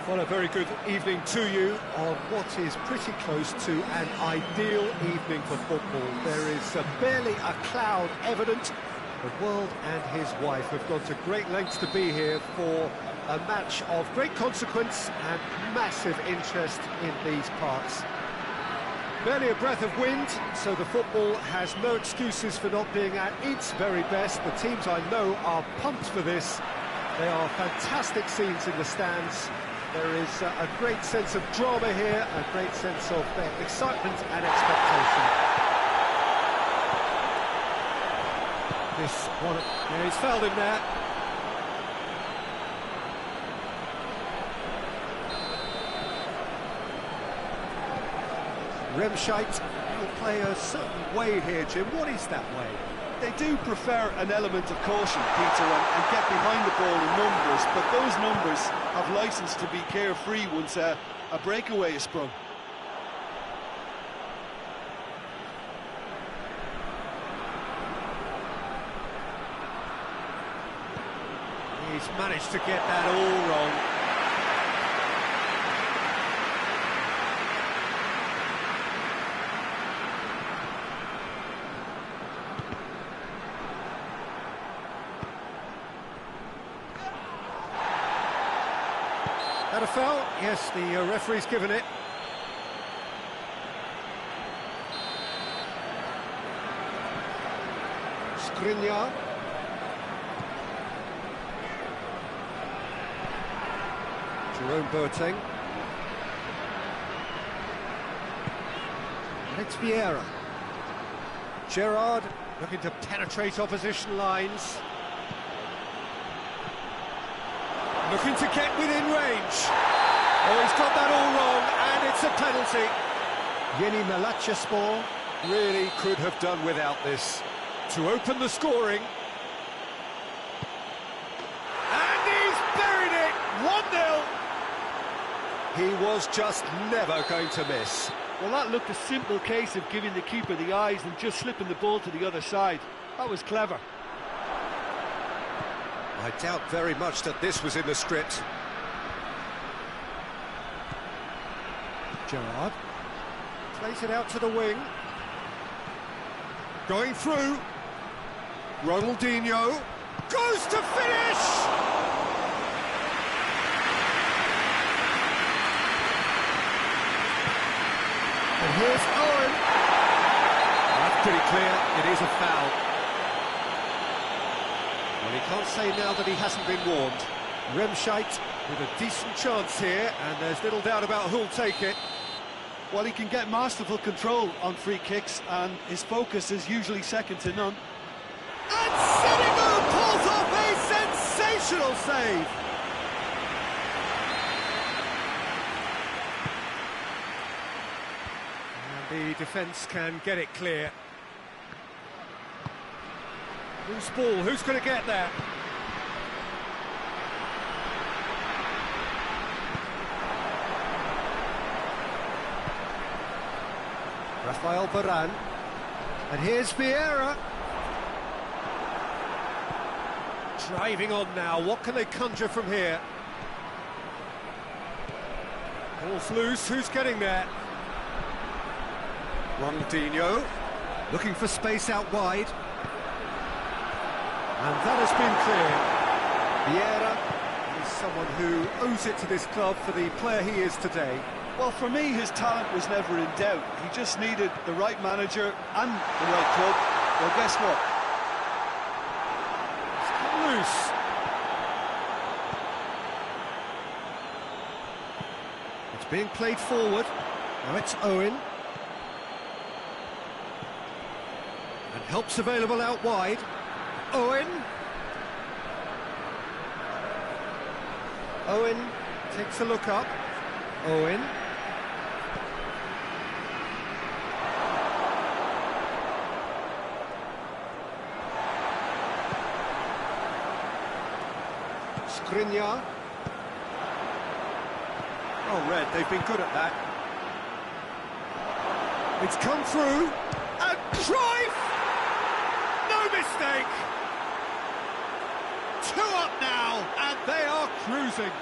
Well, a very good evening to you on what is pretty close to an ideal evening for football. There is barely a cloud evident. The world and his wife have gone to great lengths to be here for a match of great consequence and massive interest in these parts. Barely a breath of wind, so the football has no excuses for not being at its very best. The teams I know are pumped for this. They are fantastic scenes in the stands. There is a great sense of drama here, a great sense of excitement and expectation. This one, yeah, he's fouled him there. Remscheid will play a certain way here, Jim. What is that way? They do prefer an element of caution, Peter, and get behind the ball in numbers, but those numbers have licence to be carefree once a breakaway is sprung. He's managed to get that all wrong. That a foul? Yes, the referee's given it. Skriniar. Jerome Boateng. And it's Vieira. Gerrard looking to penetrate opposition lines. Looking to get within range. Oh, he's got that all wrong, and it's a penalty. MYCLUP really could have done without this to open the scoring. And he's buried it! 1-0. He was just never going to miss. Well, that looked a simple case of giving the keeper the eyes and just slipping the ball to the other side. That was clever. I doubt very much that this was in the script. Gerrard plays it out to the wing. Going through. Ronaldinho goes to finish! And here's Owen. That's pretty clear, it is a foul. Well, he can't say now that he hasn't been warned. Remscheid with a decent chance here, and there's little doubt about who'll take it. Well, he can get masterful control on free kicks, and his focus is usually second to none. And Senegal pulls off a sensational save! And the defence can get it clear. Loose ball, who's going to get there? Rafael Varane. And here's Vieira. Driving on now, what can they conjure from here? Ball's loose, who's getting there? Ronaldinho, looking for space out wide. And that has been clear. Vieira is someone who owes it to this club for the player he is today. Well, for me, his talent was never in doubt. He just needed the right manager and the right club. Well, guess what? It's come loose. It's being played forward. Now it's Owen. And help's available out wide. Owen. Owen takes a look up. Owen. Skriniar. Oh, Red, they've been good at that. It's come through. And Cruyff! No mistake! 2 up now, and they are cruising.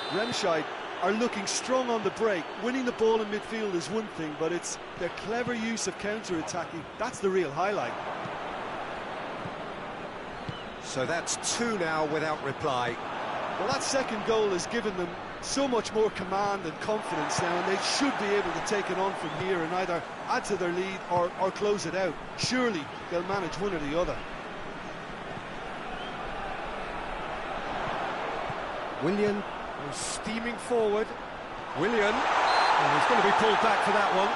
Remscheid are looking strong on the break. Winning the ball in midfield is one thing, but it's their clever use of counter-attacking. That's the real highlight. So that's 2 now without reply. Well, that second goal has given them so much more command and confidence now, and they should be able to take it on from here and either add to their lead or close it out. Surely they'll manage one or the other. Willian was steaming forward. Willian, oh, he's going to be pulled back for that one.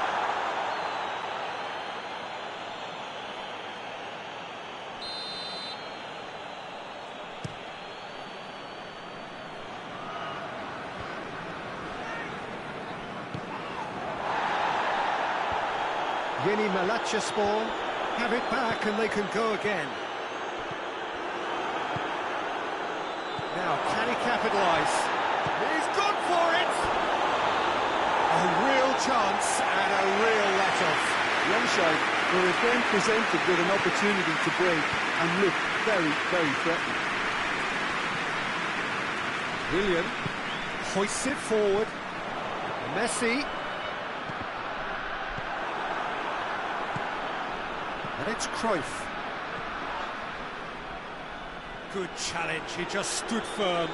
MYCLUP have it back and they can go again. Now, can he capitalise? He's gone for it! A real chance and a real let-off. Remscheid were again presented with an opportunity to break and look very, very threatening. Willian hoists it forward. Messi. And it's Cruyff. Good challenge, he just stood firm.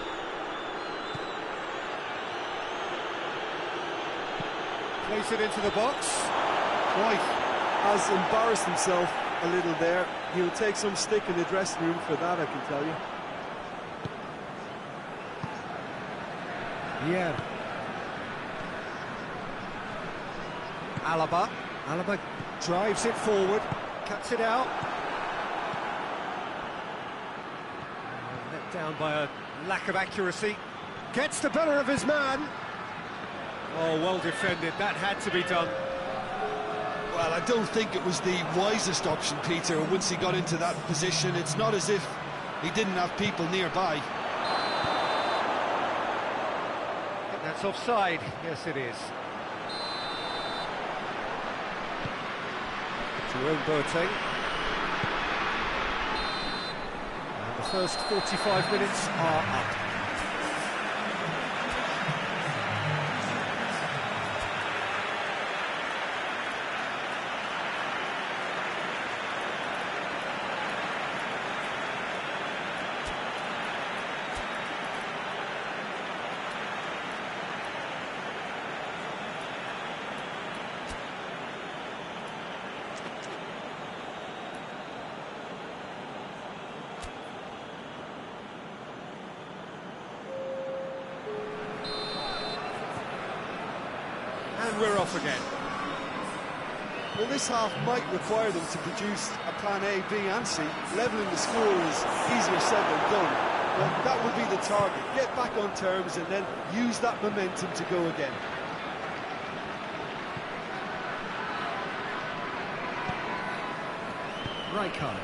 Plays it into the box. Cruyff has embarrassed himself a little there. He'll take some stick in the dressing room for that, I can tell you. Yeah. Alaba drives it forward, cuts it out. Let down by a lack of accuracy. Gets the better of his man. Oh, well defended. That had to be done. Well, I don't think it was the wisest option, Peter, once he got into that position. It's not as if he didn't have people nearby. I think that's offside. Yes, it is. Jerome Boateng. And the first 45 minutes are up. And we're off again. Well, this half might require them to produce a plan A, B and C. Levelling the score is easier said than done. But that would be the target. Get back on terms and then use that momentum to go again. Rijkaard.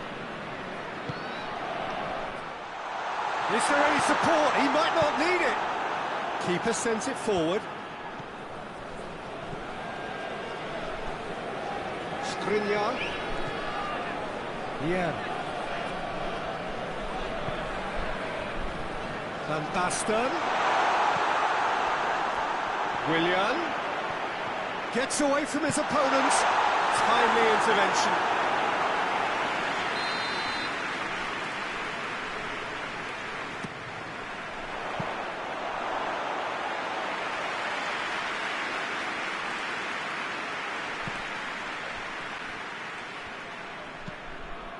Is there any support? He might not need it. Keeper sends it forward. Skriniar. Yeah. Van Basten. Willian. Gets away from his opponent. Timely intervention.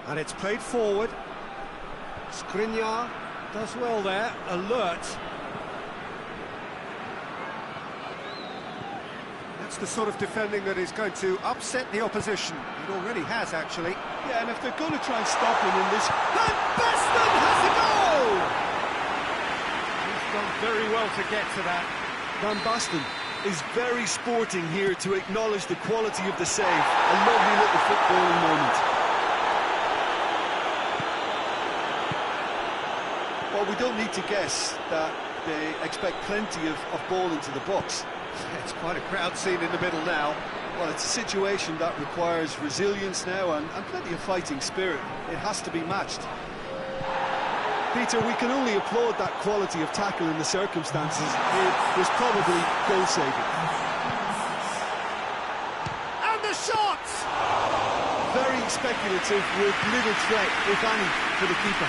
And it's played forward. Skriniar does well there, alert. That's the sort of defending that is going to upset the opposition. It already has, actually. Yeah, and if they're going to try and stop him in this... Van Basten has a goal! He's done very well to get to that. Van Basten is very sporting here to acknowledge the quality of the save. A lovely little footballing moment. Well, we don't need to guess that they expect plenty of ball into the box. It's quite a crowd scene in the middle now. Well, it's a situation that requires resilience now and plenty of fighting spirit. It has to be matched. Peter, we can only applaud that quality of tackle in the circumstances. It was probably goal-saving. And the shot! Very speculative with little threat, if any, for the keeper.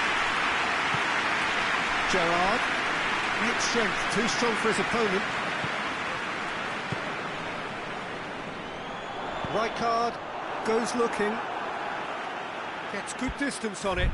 Gerrard, great strength, too strong for his opponent. Rijkaard goes looking, gets good distance on it.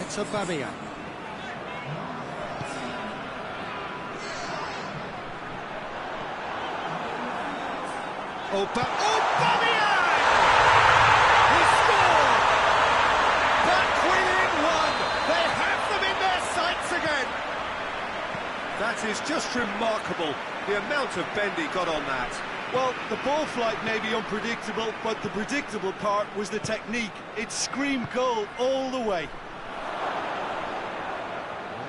It's Aubameyang. Aubameyang! He scored! Back within one! They have them in their sights again! That is just remarkable, the amount of bend he got on that. Well, the ball flight may be unpredictable, but the predictable part was the technique. It screamed goal all the way.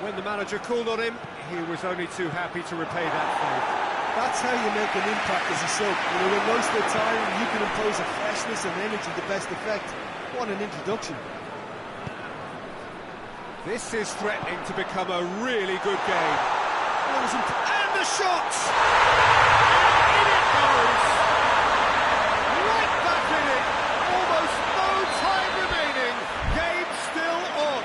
When the manager called on him, he was only too happy to repay that favour. That's how you make an impact as a sub. You know, when most of the time you can impose a freshness and energy to best effect. What an introduction. This is threatening to become a really good game. And the shot! And in it goes! Right back in it! Almost no time remaining. Game still on.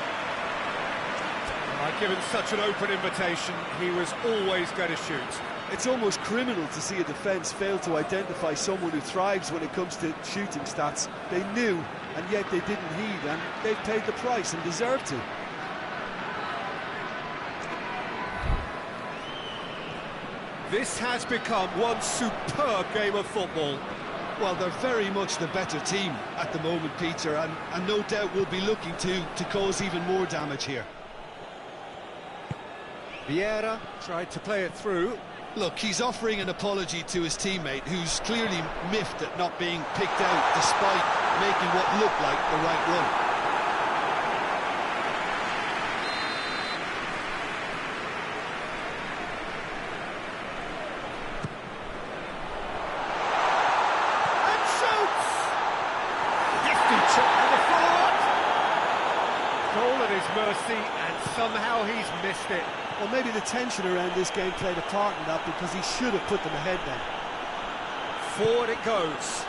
Given such an open invitation, he was always going to shoot. It's almost criminal to see a defence fail to identify someone who thrives when it comes to shooting stats. They knew, and yet they didn't heed, and they've paid the price and deserve to. This has become one superb game of football. Well, they're very much the better team at the moment, Peter, and no doubt will be looking to cause even more damage here. Vieira tried to play it through. Look, he's offering an apology to his teammate, who's clearly miffed at not being picked out despite making what looked like the right run. And shoots! Hefty chip to the forward! Goal at his mercy, and somehow he's missed it. Well, maybe the tension around this game played a part in that, because he should have put them ahead then. Forward it goes.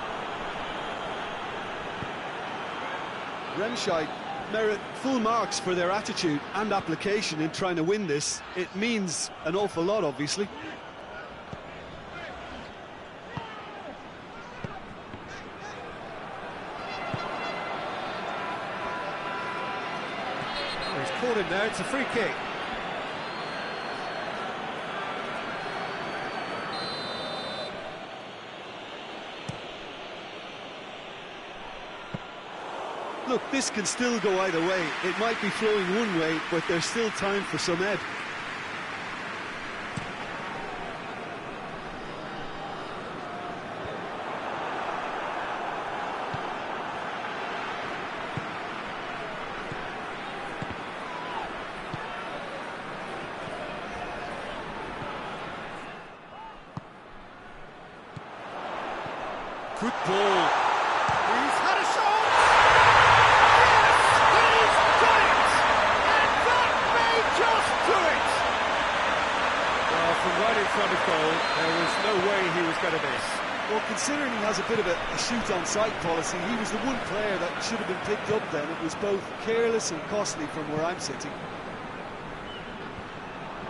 Remscheid merit full marks for their attitude and application in trying to win this. It means an awful lot, obviously. He's caught him there, it's a free kick. Look, this can still go either way. It might be flowing one way, but there's still time for some ebb. Good ball. He's had a shot! From right in front of goal, there was no way he was going to miss. Well, considering he has a bit of a shoot-on-sight policy, he was the one player that should have been picked up then. It was both careless and costly from where I'm sitting.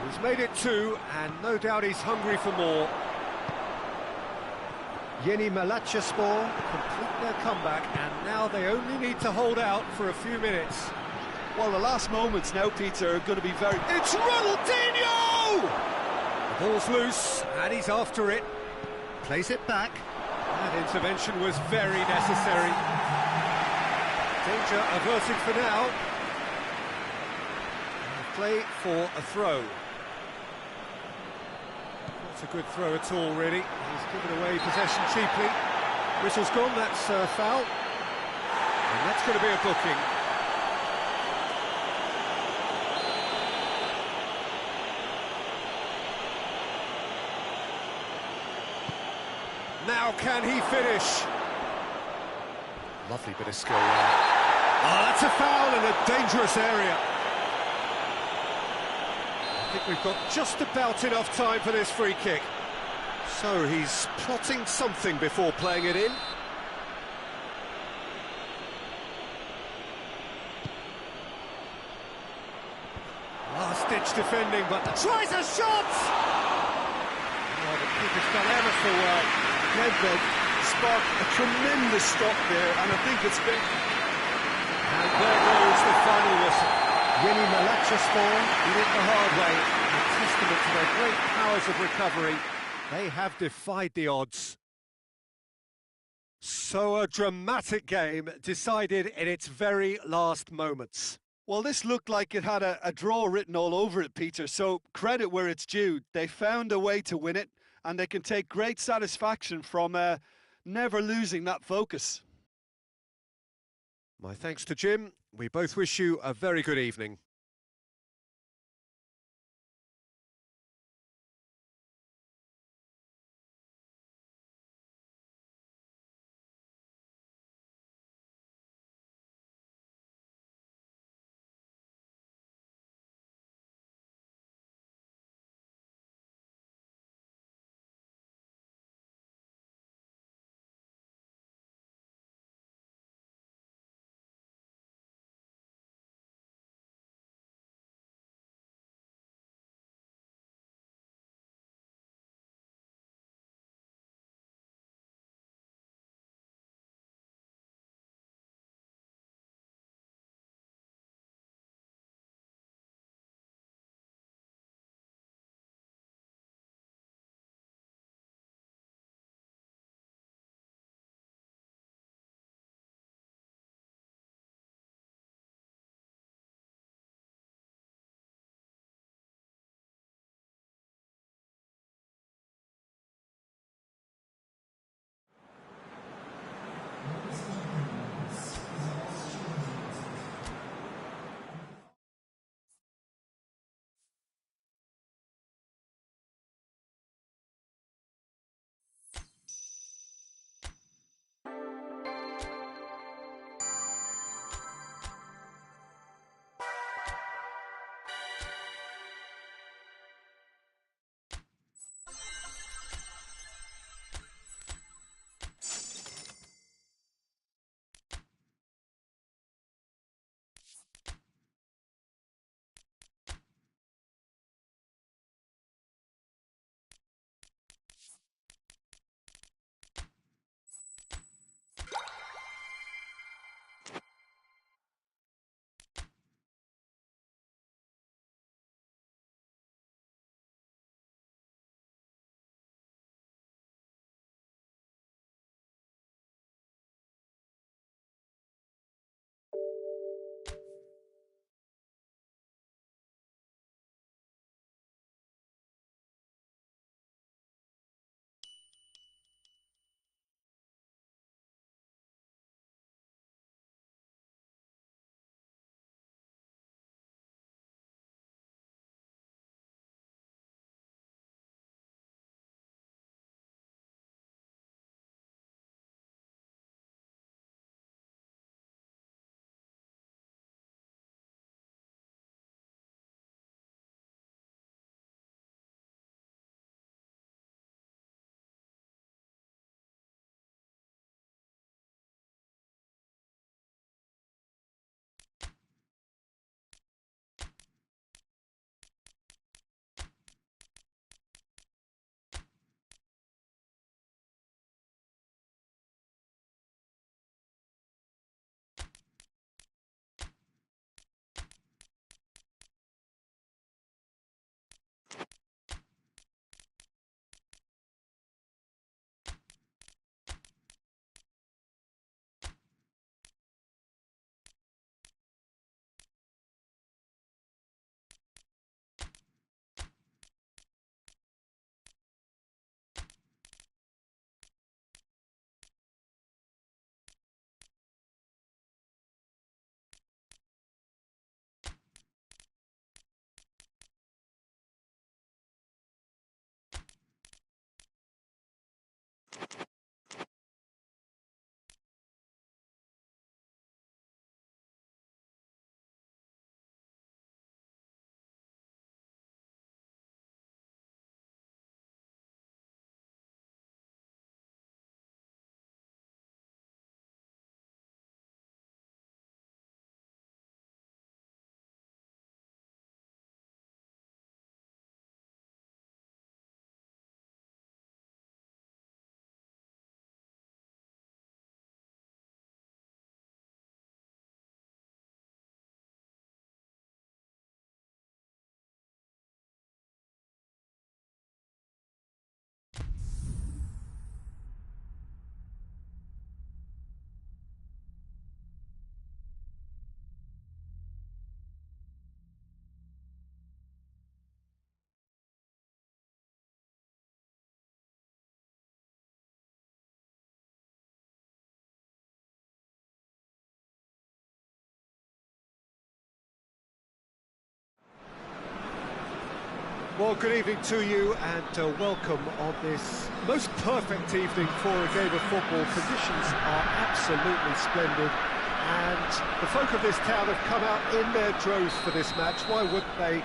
He's made it 2, and no doubt he's hungry for more. MYCLUP complete their comeback, and now they only need to hold out for a few minutes. Well, the last moments now, Peter, are going to be very... It's Ronaldinho! The ball's loose, and he's after it. Plays it back. That intervention was very necessary. Danger averted for now. Play for a throw. Not a good throw at all, really. He's given away possession cheaply. Whistle's gone, that's a foul. And that's going to be a booking. Now can he finish? Lovely bit of skill there. Oh, that's a foul in a dangerous area. I think we've got just about enough time for this free kick. So he's plotting something before playing it in. Last-ditch defending, but tries a shot! Oh, the keeper's done ever so well. Nedved sparked a tremendous stop there, and I think it's been... And there goes the final whistle. MYCLUP did it the hard way. A testament to their great powers of recovery. They have defied the odds. So a dramatic game decided in its very last moments. Well, this looked like it had a draw written all over it, Peter, so credit where it's due. They found a way to win it, and they can take great satisfaction from never losing that focus. My thanks to Jim. We both wish you a very good evening. Well, good evening to you and welcome on this most perfect evening for a game of football. Conditions are absolutely splendid and the folk of this town have come out in their droves for this match. Why wouldn't they?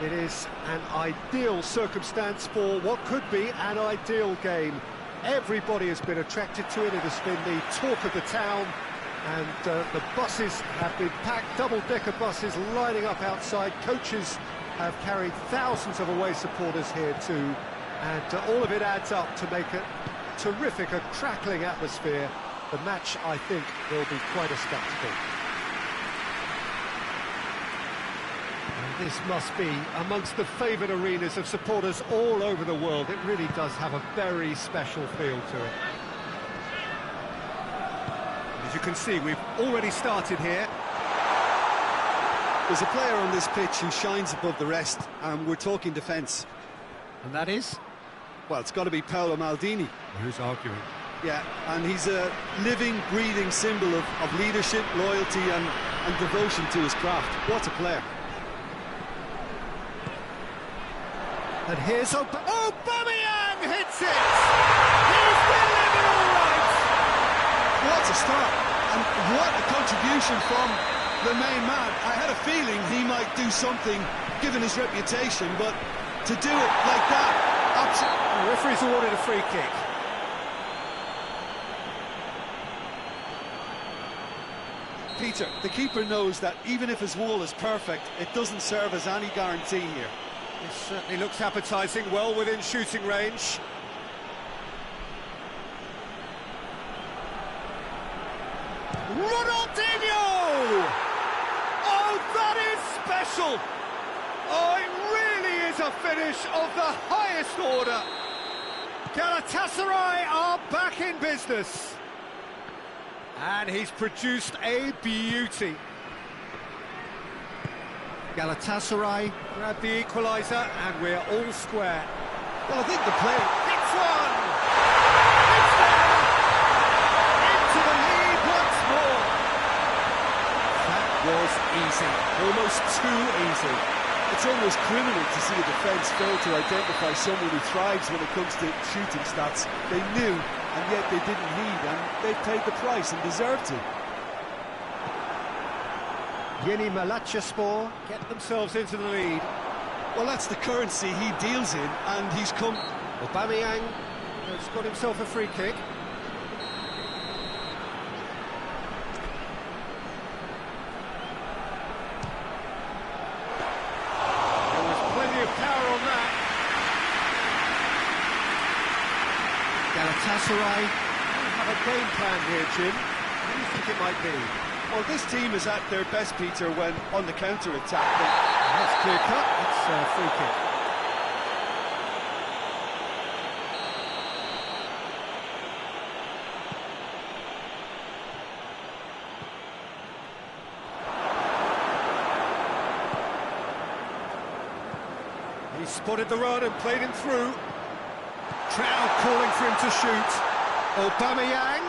It is an ideal circumstance for what could be an ideal game. Everybody has been attracted to it. It has been the talk of the town, and the buses have been packed, double-decker buses lining up outside. Coaches have carried thousands of away supporters here too, and all of it adds up to make a terrific, a crackling atmosphere. The match, I think, will be quite a spectacle. And this must be amongst the favoured arenas of supporters all over the world. It really does have a very special feel to it. As you can see, we've already started here. There's a player on this pitch who shines above the rest, and we're talking defence. And that is? Well, it's got to be Paolo Maldini. Who's arguing? Yeah, and he's a living, breathing symbol of leadership, loyalty and devotion to his craft. What a player. And here's Aubameyang hits it! He's delivered all right! What a start, and what a contribution from the main man. I had a feeling he might do something, given his reputation, but to do it like that, absolutely... The referee's awarded a free kick. Peter, the keeper knows that even if his wall is perfect, it doesn't serve as any guarantee here. This certainly looks appetising, well within shooting range. Ronaldinho! Oh, that is special! Oh, it really is a finish of the highest order. Galatasaray are back in business. And he's produced a beauty. Galatasaray grab the equaliser, and we're all square. Well, I think the player... It's one! It's there! Into the lead once more! That was easy. Almost too easy. It's almost criminal to see a defence fail to identify someone who thrives when it comes to shooting stats. They knew, and yet they didn't heed, and they paid the price and deserved to. Yeni Malatyaspor get themselves into the lead. Well, that's the currency he deals in, and he's come... Aubameyang has got himself a free kick. There was plenty of power on that. Galatasaray have a game plan here, Jim. What do you think it might be? Well, this team is at their best, Peter, when on the counter-attack. That's clear cut. It's a free kick. He spotted the run and played him through. Crowd calling for him to shoot. Aubameyang,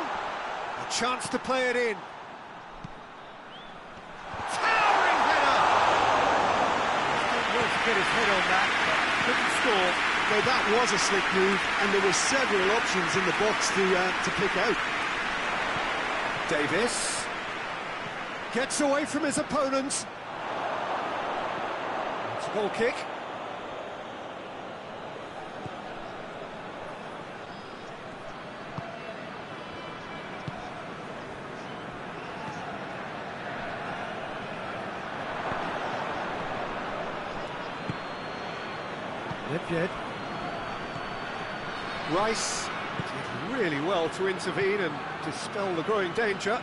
a chance to play it in. Get his head on that, but couldn't score. Now that was a slick move, and there were several options in the box to pick out. Davis gets away from his opponents. It's a goal kick. Did Rice did really well to intervene and dispel the growing danger.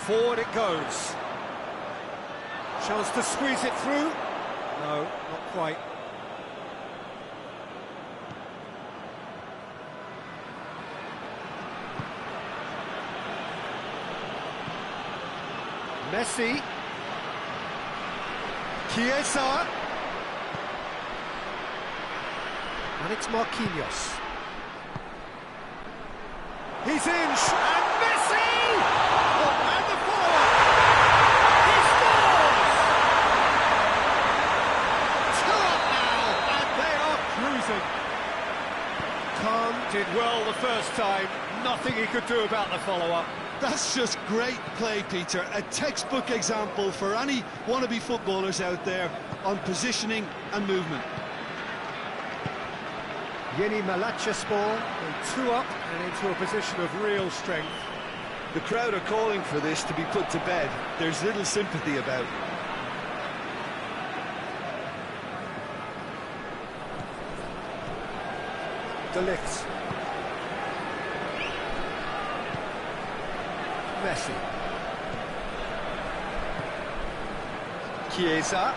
Forward it goes. Chance to squeeze it through. No, not quite. Messi. Chiesa. And it's Marquinhos. He's in, and Messi! Oh, and the follow-up! He scores! did well the first time, nothing he could do about the follow-up. That's just great play, Peter. A textbook example for any wannabe footballers out there on positioning and movement. MYCLUP go 2 up and into a position of real strength. The crowd are calling for this to be put to bed. There's little sympathy about. De Ligt. Messi. Chiesa.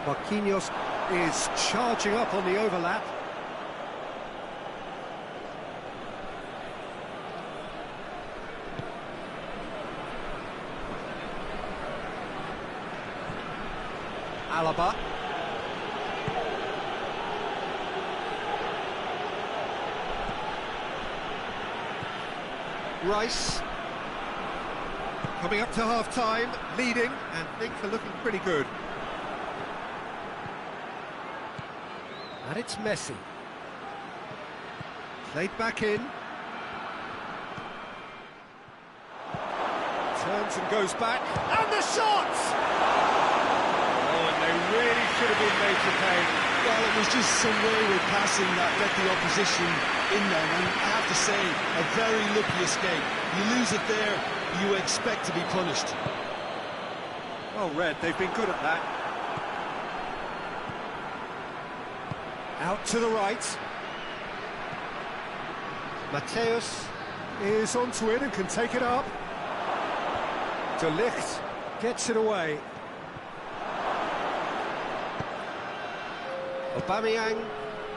Marquinhos is charging up on the overlap. Alaba. Rice. Coming up to half-time, leading, and things are looking pretty good. And it's Messi. Played back in. Turns and goes back, and the shot! Oh, and they really should have been made to pay. Well, it was just some wayward passing that let the opposition in there, and I have to say, a very lucky escape. You lose it there, you expect to be punished. Well read, they've been good at that. Out to the right. Mateus is onto it and can take it up. De Ligt gets it away. Aubameyang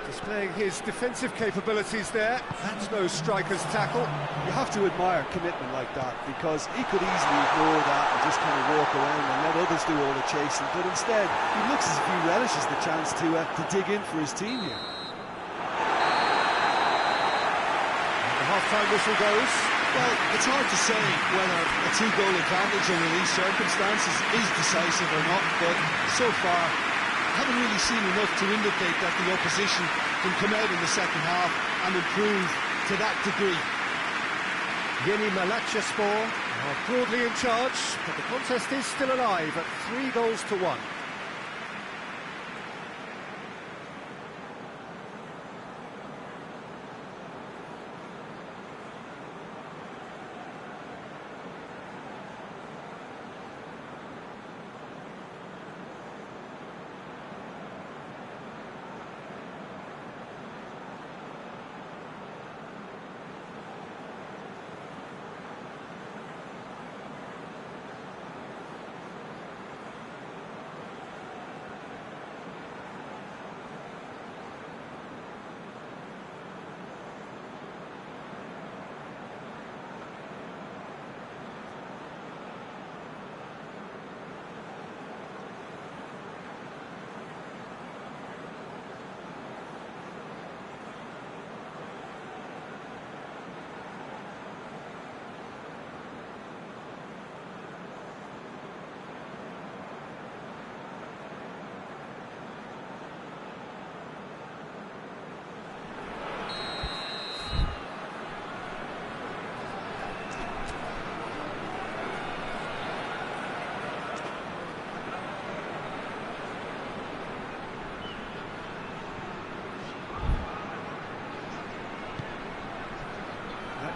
displaying his defensive capabilities there. That's no striker's tackle. You have to admire commitment like that, because he could easily ignore that and just kind of walk around and let others do all the chasing, but instead he looks as if he relishes the chance to dig in for his team here. The half-time whistle goes. Well, it's hard to say whether a 2-goal advantage under these circumstances is decisive or not, but so far haven't really seen enough to indicate that the opposition can come out in the second half and improve to that degree. MYCLUP are broadly in charge, but the contest is still alive at 3-1.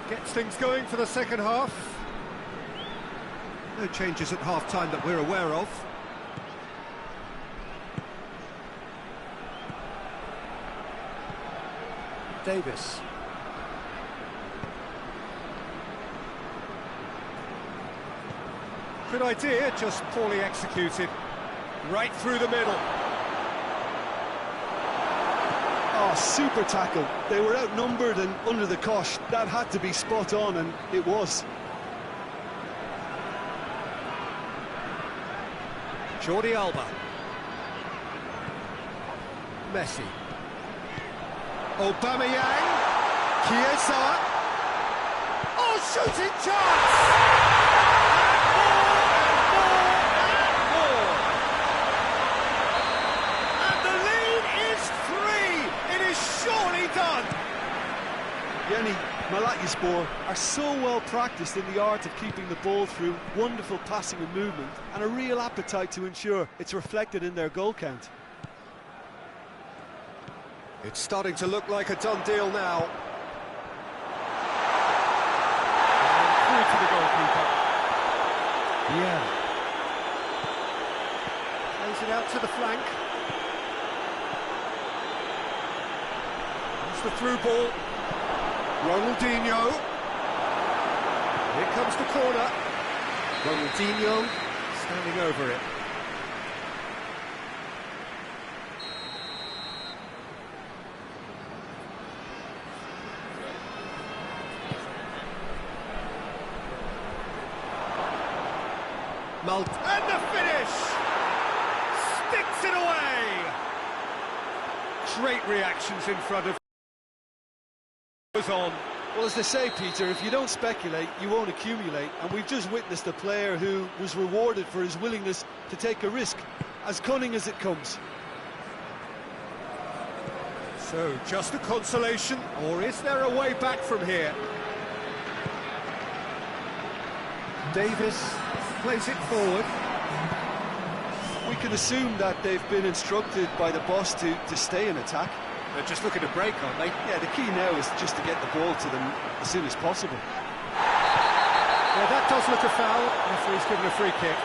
Gets things going for the second half. No changes at half-time that we're aware of. Davis. Good idea, just poorly executed. Right through the middle. Oh, super tackle. They were outnumbered and under the cosh. That had to be spot on, and it was. Jordi Alba. Messi. Aubameyang. Chiesa. Oh, shooting chance! Jenny, MYCLUP are so well practiced in the art of keeping the ball through wonderful passing and movement, and a real appetite to ensure it's reflected in their goal count. It's starting to look like a done deal now. And through to the goalkeeper. Yeah. Plays it out to the flank. That's the through ball. Ronaldinho. Here comes the corner. Ronaldinho standing over it. And the finish! Sticks it away! Great reactions in front of... Goes on. Well, as they say, Peter, if you don't speculate, you won't accumulate. And we've just witnessed a player who was rewarded for his willingness to take a risk, as cunning as it comes. So, just a consolation, or is there a way back from here? Davis plays it forward. We can assume that they've been instructed by the boss to stay in attack. They're just looking to break, aren't they? Yeah, the key now is just to get the ball to them as soon as possible. Well, that does look a foul. Referee's given a free kick.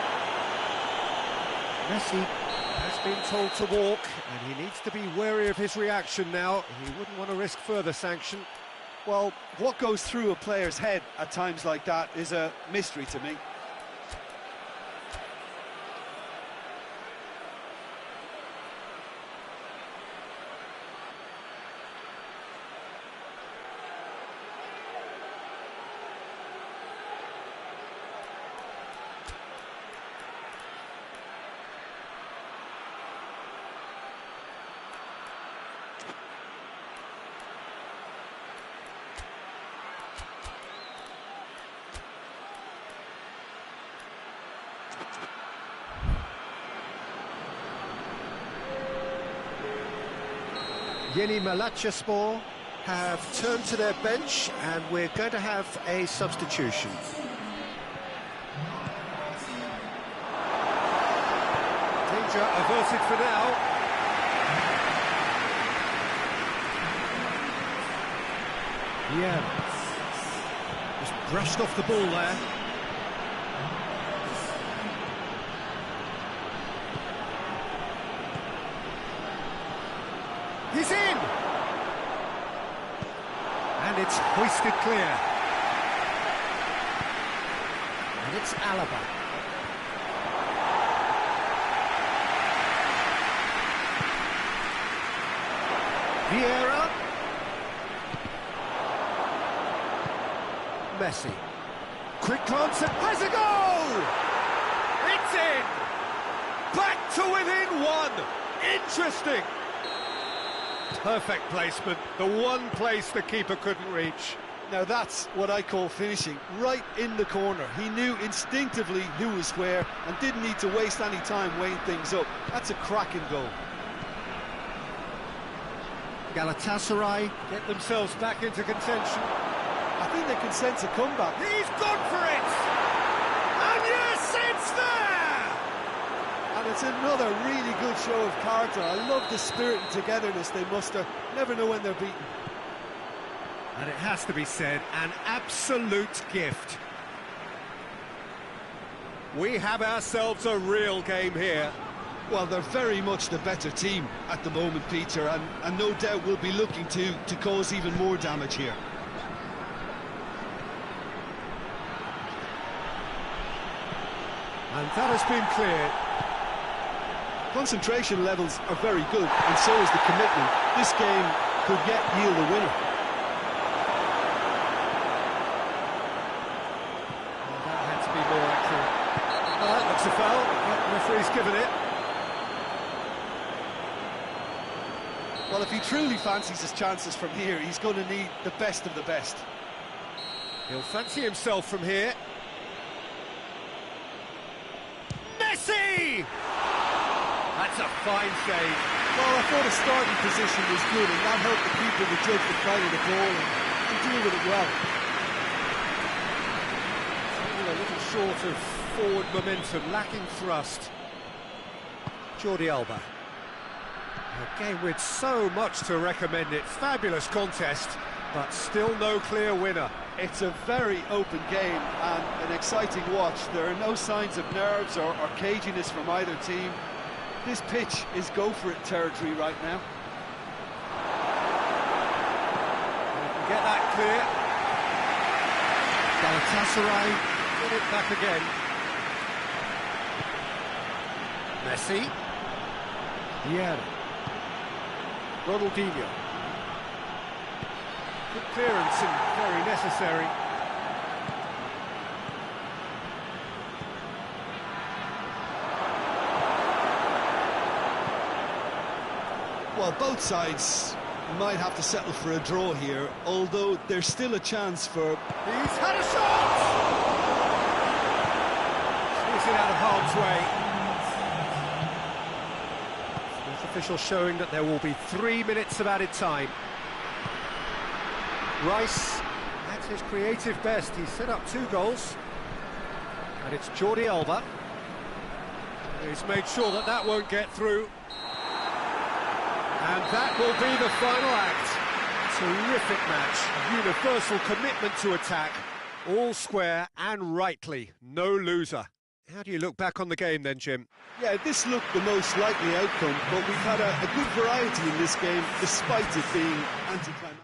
Messi has been told to walk, and he needs to be wary of his reaction now. He wouldn't want to risk further sanction. Well, what goes through a player's head at times like that is a mystery to me. MYCLUP have turned to their bench, and we're going to have a substitution. Danger averted for now. Yeah. Just brushed off the ball there. He's in! And it's hoisted clear. And it's Alaba. Vieira. Messi. Quick glance and has a goal! It's in! Back to within one! Interesting! Perfect placement, the one place the keeper couldn't reach. Now that's what I call finishing, right in the corner. He knew instinctively who was where and didn't need to waste any time weighing things up. That's a cracking goal. Galatasaray get themselves back into contention. I think they can sense a comeback. He's gone for it! And yes, it's there! And it's another really good show of character. I love the spirit and togetherness they muster. Never know when they're beaten. And it has to be said, an absolute gift. We have ourselves a real game here. Well, they're very much the better team at the moment, Peter, and no doubt will be looking to cause even more damage here. And that has been cleared. Concentration levels are very good, and so is the commitment. This game could yet yield a winner. Well, that had to be more accurate. Oh, that looks a foul. The referee's given it. Well, if he truly fancies his chances from here, he's going to need the best of the best. He'll fancy himself from here. Messi! That's a fine save. Well, I thought his starting position was good, and that helped the keeper to judge the flight of the ball and to deal with it well. Still a little short of forward momentum, lacking thrust. Jordi Alba. A game with so much to recommend it. Fabulous contest, but still no clear winner. It's a very open game and an exciting watch. There are no signs of nerves or caginess from either team. This pitch is go-for-it territory right now. Get that clear. Galatasaray get it back again. Messi. Vieira. Ronaldinho. Good clearance and very necessary. Well, both sides might have to settle for a draw here, although there's still a chance for... He's had a shot! Sneaks it out of harm's way. Fourth official showing that there will be 3 minutes of added time. Rice, at his creative best, he's set up 2 goals. And it's Jordi Alba. He's made sure that that won't get through. And that will be the final act. Terrific match, universal commitment to attack, all square and rightly, no loser. How do you look back on the game then, Jim? Yeah, this looked the most likely outcome, but we've had a good variety in this game, despite it being anticlimactic.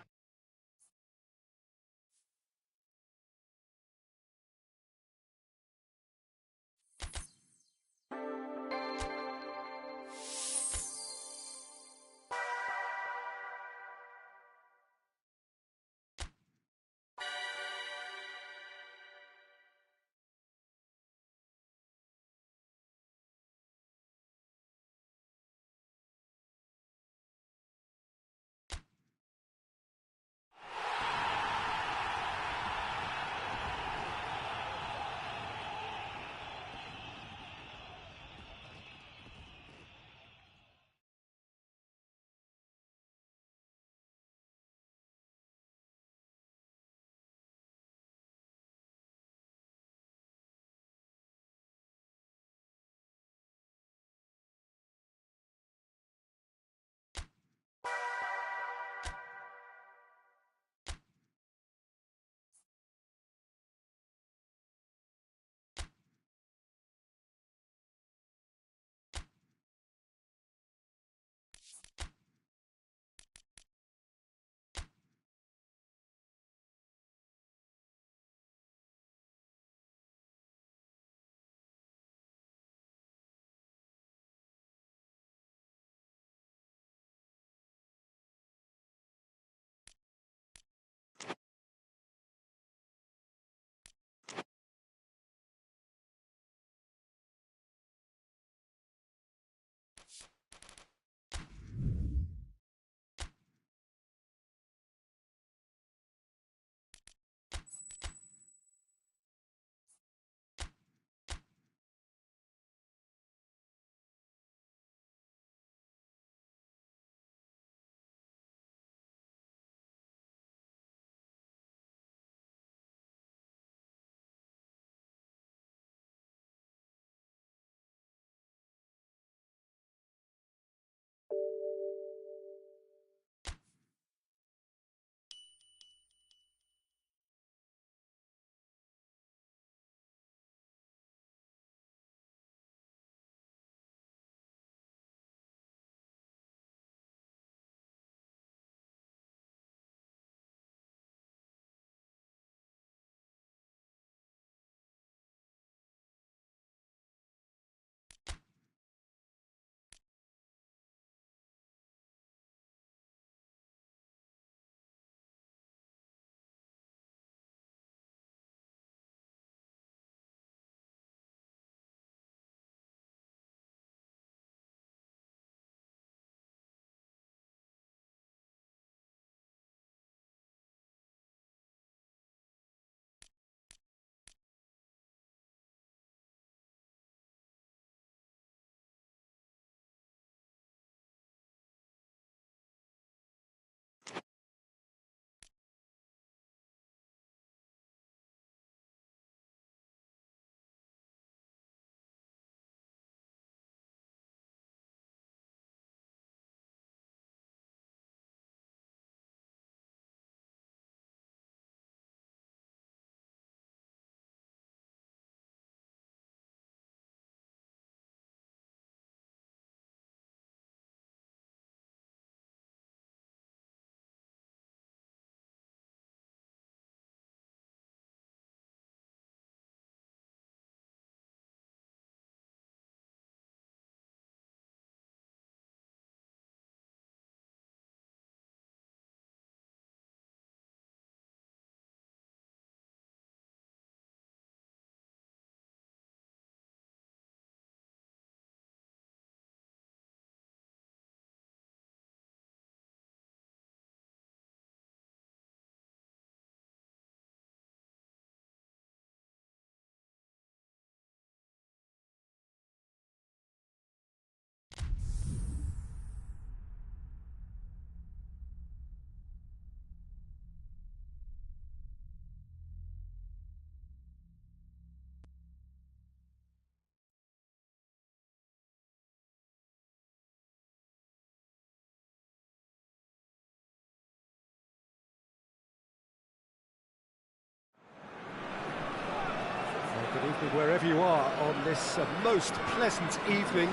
wherever you are on this most pleasant evening.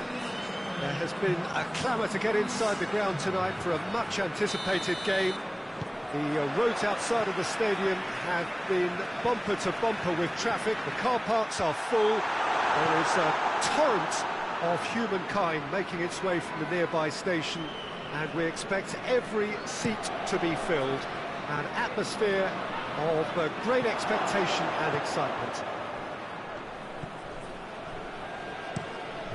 There has been a clamour to get inside the ground tonight for a much-anticipated game. The roads outside of the stadium have been bumper to bumper with traffic. The car parks are full. There is a torrent of humankind making its way from the nearby station, and we expect every seat to be filled. An atmosphere of great expectation and excitement.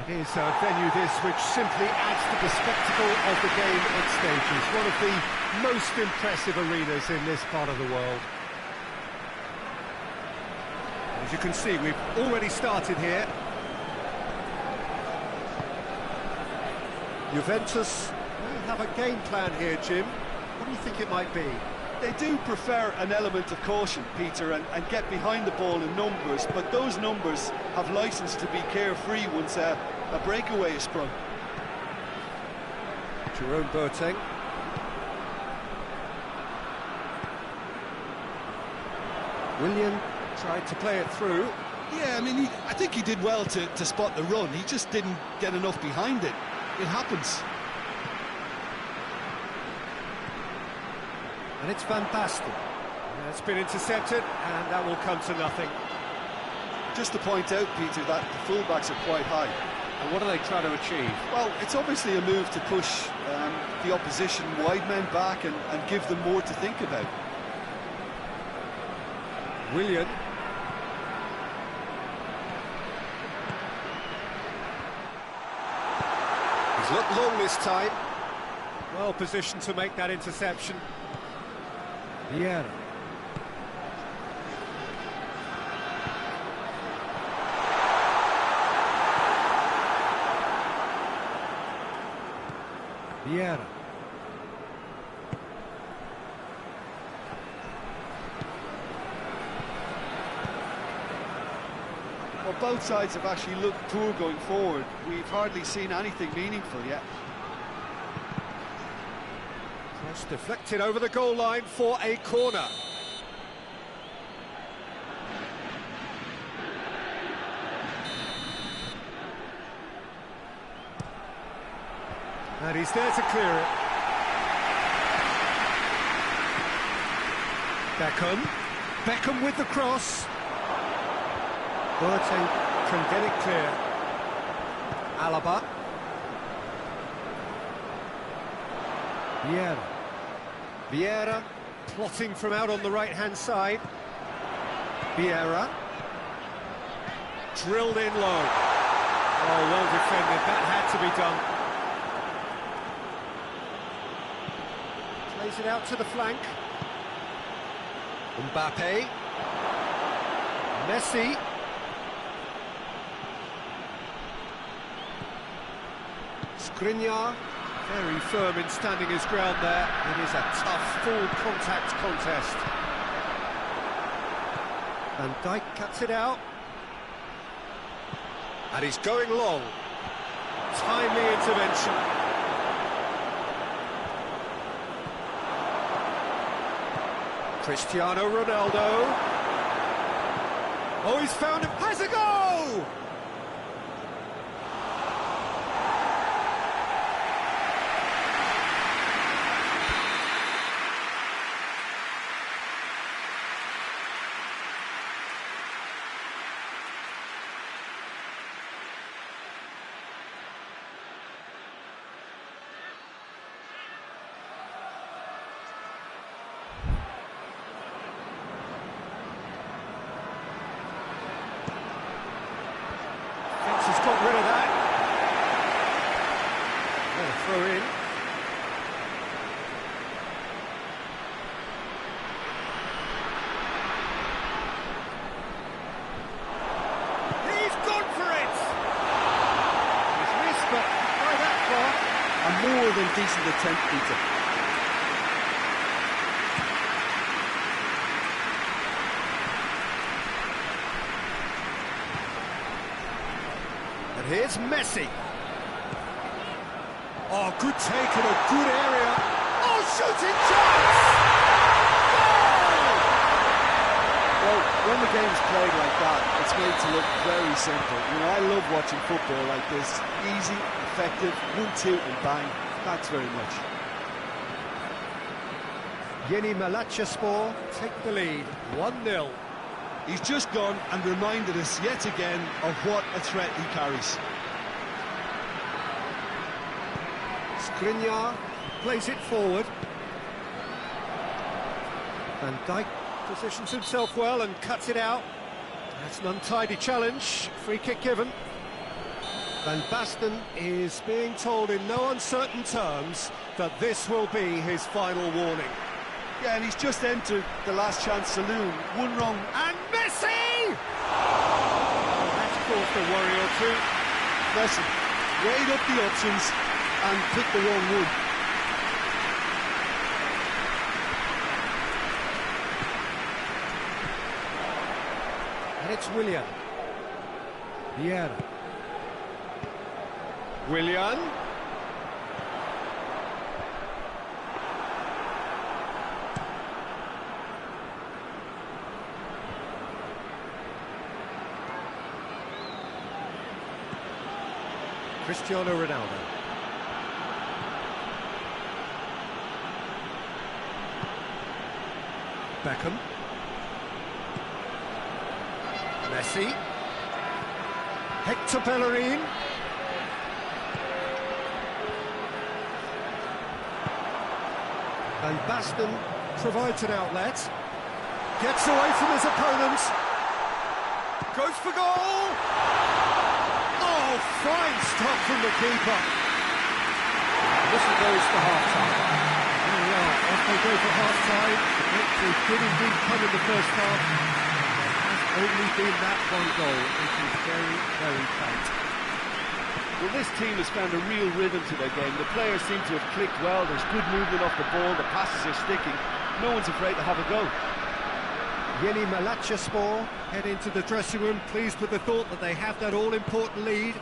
It is a venue this which simply adds to the spectacle of the game it stages. One of the most impressive arenas in this part of the world. As you can see, we've already started here. Juventus have a game plan here, Jim. What do you think it might be? They do prefer an element of caution, Peter, and get behind the ball in numbers, but those numbers have licence to be carefree once a breakaway is sprung. Jerome Boateng. Willian tried to play it through. Yeah, I mean, I think he did well to spot the run. He just didn't get enough behind it. It happens. And it's Van Basten. It's been intercepted, and that will come to nothing. Just to point out, Peter, that the fullbacks are quite high. And what are they trying to achieve? Well, it's obviously a move to push the opposition wide men back and give them more to think about. Willian. He's looked long this time. Well positioned to make that interception. Vieira. Vieira. Well, both sides have actually looked poor going forward. We've hardly seen anything meaningful yet. Cross deflected over the goal line for a corner. And he's there to clear it. Beckham with the cross. Boateng can get it clear. Alaba. Vieira plotting from out on the right-hand side. Vieira. Drilled in low. Oh, well defended. That had to be done. Plays it out to the flank. Mbappe. Messi. Skriniar, very firm in standing his ground there. It is a tough, full-contact contest. Van Dijk cuts it out. And he's going long. Timely intervention. Cristiano Ronaldo. Oh, he's found him. Has a goal! He's got rid of that. Oh, throw in. He's gone for it! He's missed, but by that far. A more than decent attempt, Peter. And here's Messi. Oh, good take in a good area. Oh, shooting chance! Goal! Well, when the game's played like that, it's made to look very simple. You know, I love watching football like this. Easy, effective, 1-2 and bang. Thanks very much. MYCLUP take the lead, 1-0. He's just gone and reminded us yet again of what a threat he carries. Skriniar plays it forward. Van Dijk positions himself well and cuts it out. That's an untidy challenge. Free kick given. Van Basten is being told in no uncertain terms that this will be his final warning. Yeah, and he's just entered the last chance saloon. One wrong. And Messi! That's caused a worry or two. Messi weighed up the options and picked the wrong one. And it's Willian. Vieira. Willian. Cristiano Ronaldo. Beckham. Messi. Hector Bellerin. Van Basten provides an outlet. Gets away from his opponent. Goes for goal! Oh, fine stop from the keeper. Whistle goes for half-time. There we are, off they go for half-time. The victory did indeed come in the first half. There has only been that one goal, which is very, very tight. Well, this team has found a real rhythm to their game. The players seem to have clicked well. There's good movement off the ball. The passes are sticking. No one's afraid to have a go. MYCLUP head into the dressing room, pleased with the thought that they have that all-important lead.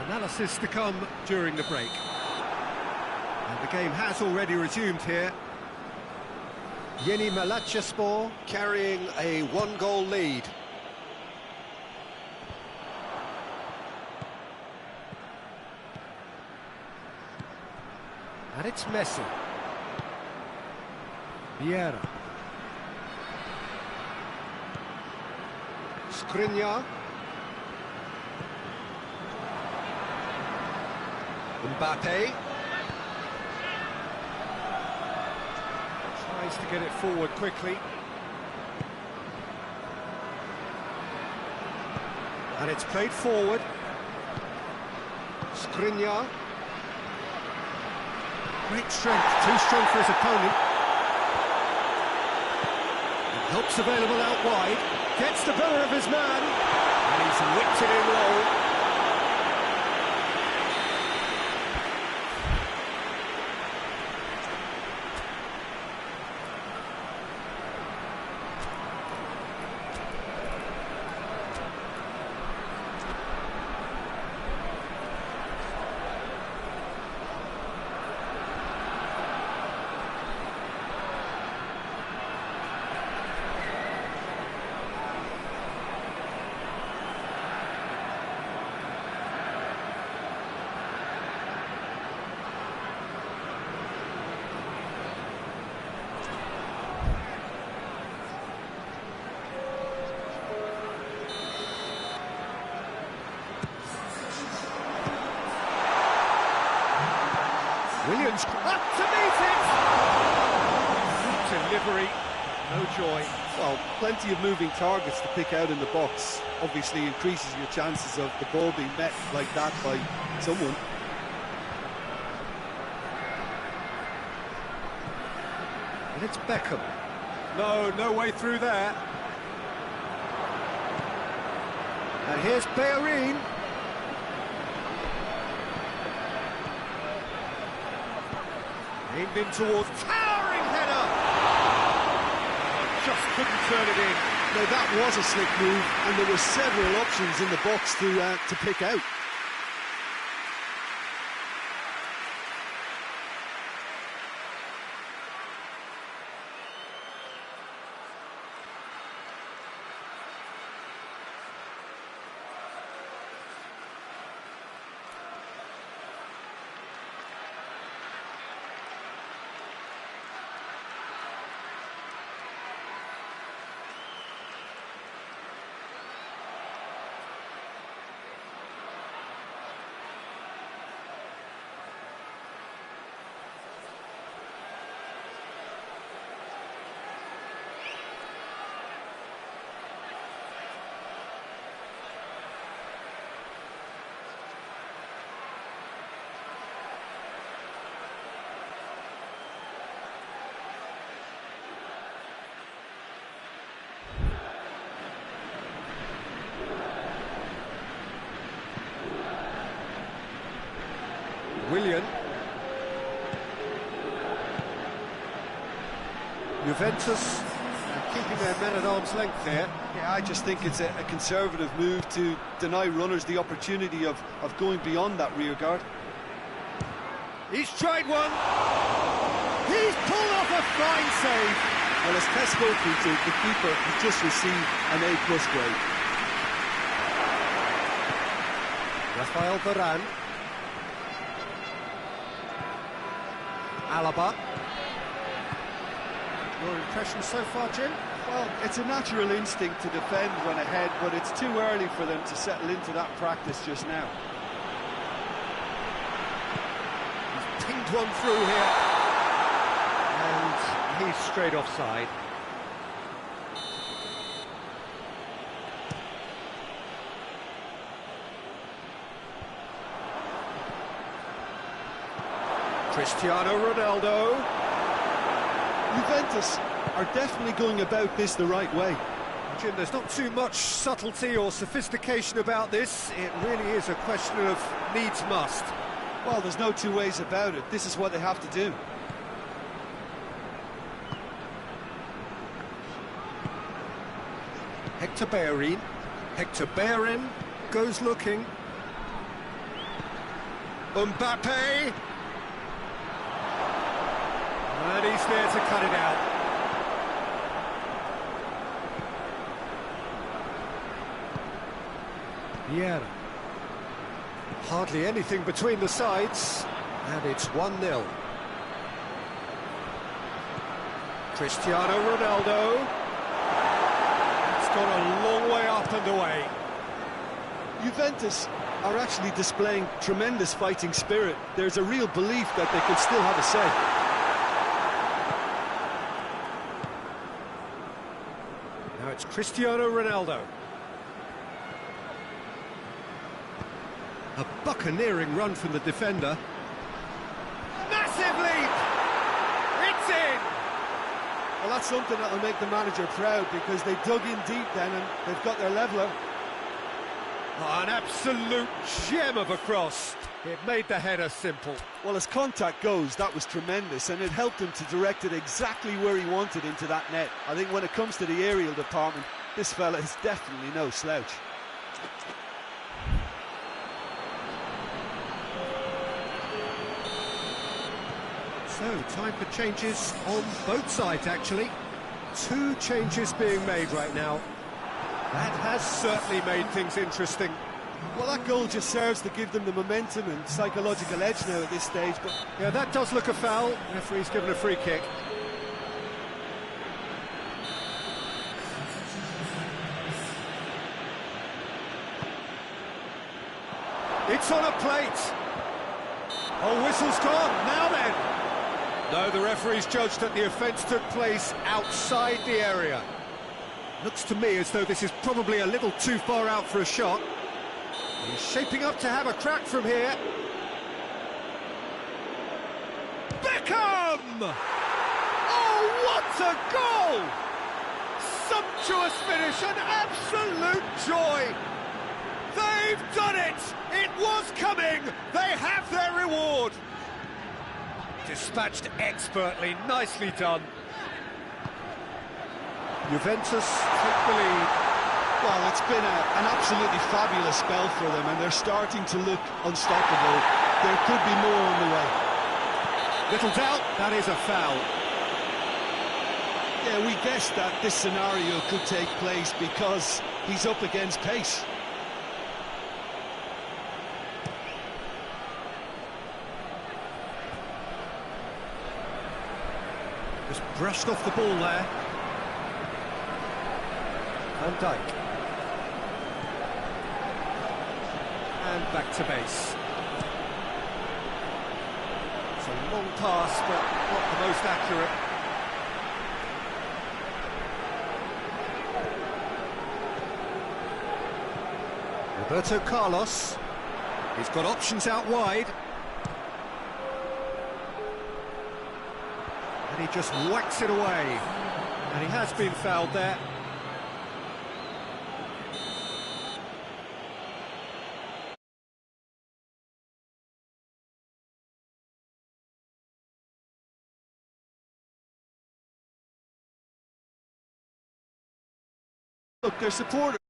Analysis to come during the break. And the game has already resumed here. MYCLUP carrying a one-goal lead. And it's Messi. Vieira. Skriniar. Mbappe. Tries to get it forward quickly. And it's played forward. Skriniar. Great strength, too strong for his opponent. And help's available out wide. Gets the better of his man. And he's whipped it in low. Williams up to meet it! Delivery, no joy. Well, plenty of moving targets to pick out in the box. Obviously increases your chances of the ball being met like that by someone. And it's Beckham. No way through there. And here's Bellerin. Aimed in towards towering header. Just couldn't turn it in. Now that was a slick move, and there were several options in the box to pick out. Juventus keeping their men at arm's length here. Yeah, I just think it's a conservative move to deny runners the opportunity of going beyond that rear guard. He's tried one. He's pulled off a fine save. Well, as Pes goalkeeper, the keeper has just received an A+ grade. Rafael Varane. Alaba. Your impression so far, Jim? Well, it's a natural instinct to defend when ahead, but it's too early for them to settle into that practice just now. He's pinged one through here. And he's straight offside. Cristiano Ronaldo. Juventus are definitely going about this the right way. Jim, there's not too much subtlety or sophistication about this. It really is a question of needs must. Well, there's no two ways about it. This is what they have to do. Hector Bellerin. Hector Bellerin goes looking. Mbappe. And he's there to cut it out. Vieira. Hardly anything between the sides, and it's 1-0. Cristiano Ronaldo. It's gone a long way up and away. Juventus are actually displaying tremendous fighting spirit. There's a real belief that they can still have a say. Now it's Cristiano Ronaldo. A buccaneering run from the defender. Massive leap! It's in! Well, that's something that'll make the manager proud, because they dug in deep then and they've got their leveller. Oh, an absolute gem of a cross. It made the header simple. Well, as contact goes, that was tremendous, and it helped him to direct it exactly where he wanted into that net. I think when it comes to the aerial department, this fella is definitely no slouch. So, time for changes on both sides, actually. 2 changes being made right now. That has certainly made things interesting. Well, that goal just serves to give them the momentum and psychological edge now at this stage, but... Yeah, that does look a foul. Referee's given a free kick. It's on a plate. Oh, whistle's gone. Now then. No, the referee's judged that the offence took place outside the area. Looks to me as though this is probably a little too far out for a shot. He's shaping up to have a crack from here. Beckham! Oh, what a goal! Sumptuous finish, an absolute joy! They've done it! It was coming! They have their reward! Dispatched expertly, nicely done. Juventus take the lead. Well, it's been an absolutely fabulous spell for them, and they're starting to look unstoppable. There could be more on the way. Little doubt, that is a foul. Yeah, we guessed that this scenario could take place because he's up against pace. Just brushed off the ball there. Van Dijk. And back to base. It's a long pass, but not the most accurate. Roberto Carlos. He's got options out wide. And he just whacks it away. And he has been fouled there. Look, their supporters